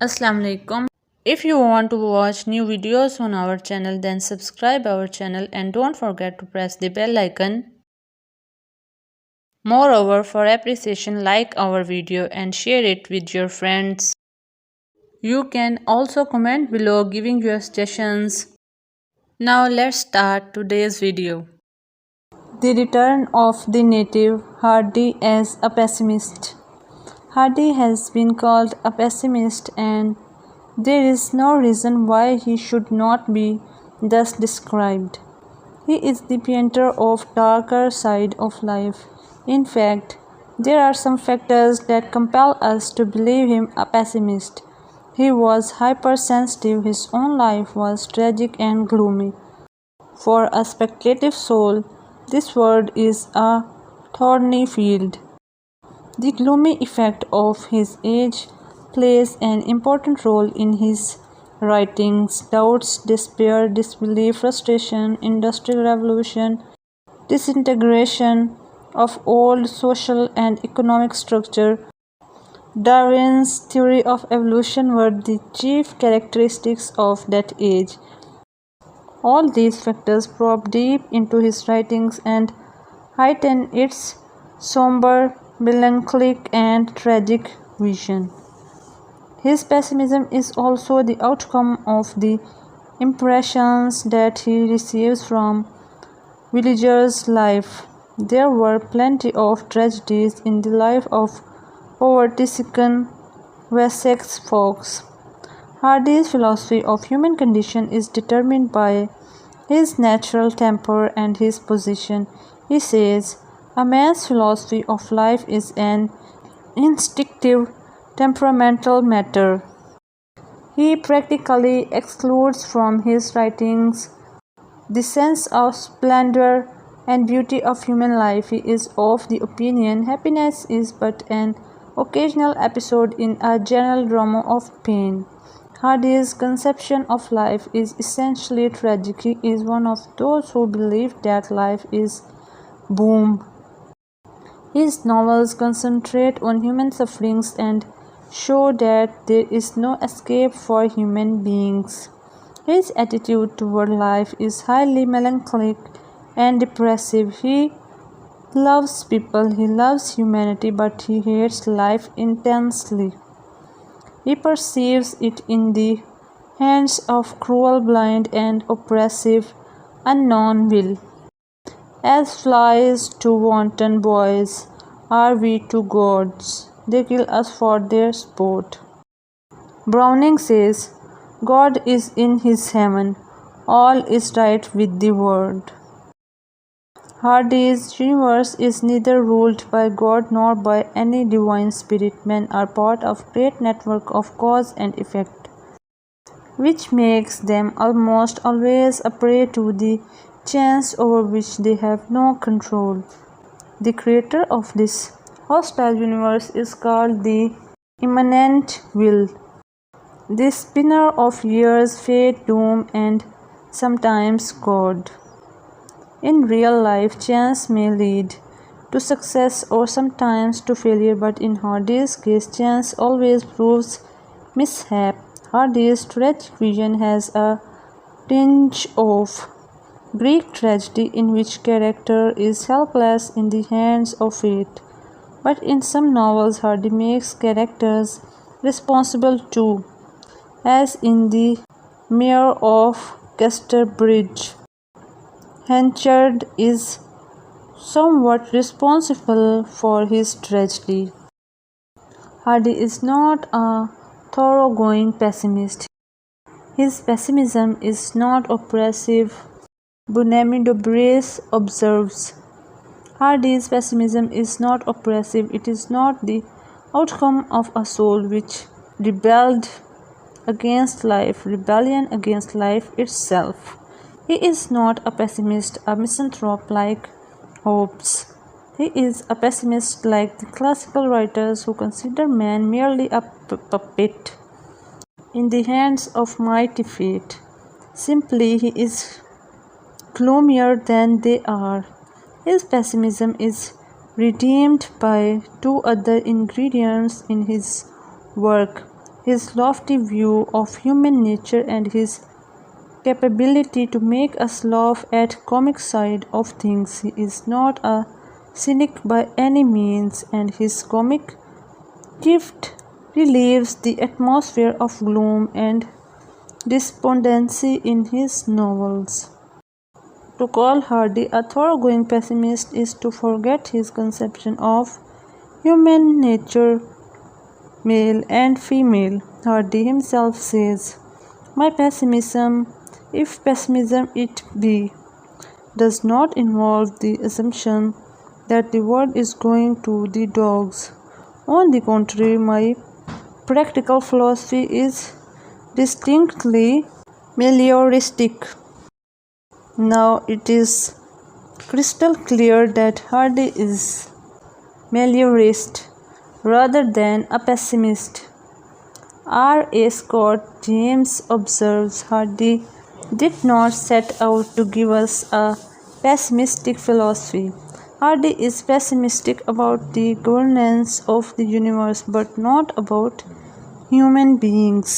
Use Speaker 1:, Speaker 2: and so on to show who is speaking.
Speaker 1: Assalamu alaikum. If you want to watch new videos on our channel, then subscribe our channel and don't forget to press the bell icon. Moreover, for appreciation, like our video and share it with your friends. You can also comment below giving your suggestions. Now let's start today's video. The return of the native Hardy as a pessimist. Hardy has been called a pessimist, and there is no reason why he should not be thus described. He is the painter of darker side of life. In fact, there are some factors that compel us to believe him a pessimist. He was hypersensitive, his own life was tragic and gloomy. For a speculative soul, this world is a thorny field. The gloomy effect of his age plays an important role in his writings. Doubts, despair, disbelief, frustration, industrial revolution, disintegration of old social and economic structure, Darwin's theory of evolution were the chief characteristics of that age. All these factors probe deep into his writings and heighten its somber, melancholic, and tragic vision. His pessimism is also the outcome of the impressions that he receives from villagers' life. There were plenty of tragedies in the life of poverty-stricken Wessex folks. Hardy's philosophy of human condition is determined by his natural temper and his position. He says, "A man's philosophy of life is an instinctive, temperamental matter." He practically excludes from his writings the sense of splendor and beauty of human life. He is of the opinion happiness is but an occasional episode in a general drama of pain. Hardy's conception of life is essentially tragic. He is one of those who believe that life is boom. His novels concentrate on human sufferings and show that there is no escape for human beings. His attitude toward life is highly melancholic and depressive. He loves people, he loves humanity, but he hates life intensely. He perceives it in the hands of cruel, blind, and oppressive unknown will. As flies to wanton boys are we to gods, they kill us for their sport. Browning says, God is in his heaven, all is right with the world. Hardy's universe is neither ruled by God nor by any divine spirit. Men are part of a great network of cause and effect, which makes them almost always a prey to the chance over which they have no control. The creator of this hostile universe is called the immanent will, the spinner of years, fate, doom, and sometimes God. In real life, chance may lead to success or sometimes to failure, but in Hardy's case, chance always proves mishap. Hardy's tragic vision has a tinge of Greek tragedy in which character is helpless in the hands of fate. But in some novels, Hardy makes characters responsible too, as in The Mayor of Casterbridge. Henchard is somewhat responsible for his tragedy. Hardy is not a thoroughgoing pessimist. His pessimism is not oppressive. Bunemi Dobres observes, Hardy's pessimism is not oppressive. It is not the outcome of a soul which rebelled against life, rebellion against life itself. He is not a pessimist, a misanthrope like Hobbes. He is a pessimist like the classical writers who consider man merely a puppet in the hands of mighty fate. Simply, he is gloomier than they are. His pessimism is redeemed by two other ingredients in his work: his lofty view of human nature and his capability to make us laugh at comic side of things. He is not a cynic by any means, and his comic gift relieves the atmosphere of gloom and despondency in his novels. To call Hardy a thoroughgoing pessimist is to forget his conception of human nature, male and female. Hardy himself says, "My pessimism, if pessimism it be, does not involve the assumption that the world is going to the dogs. On the contrary, my practical philosophy is distinctly melioristic." Now it is crystal clear that Hardy is meliorist rather than a pessimist. R. A. Scott James observes, "Hardy did not set out to give us a pessimistic philosophy. Hardy is pessimistic about the governance of the universe, but not about human beings."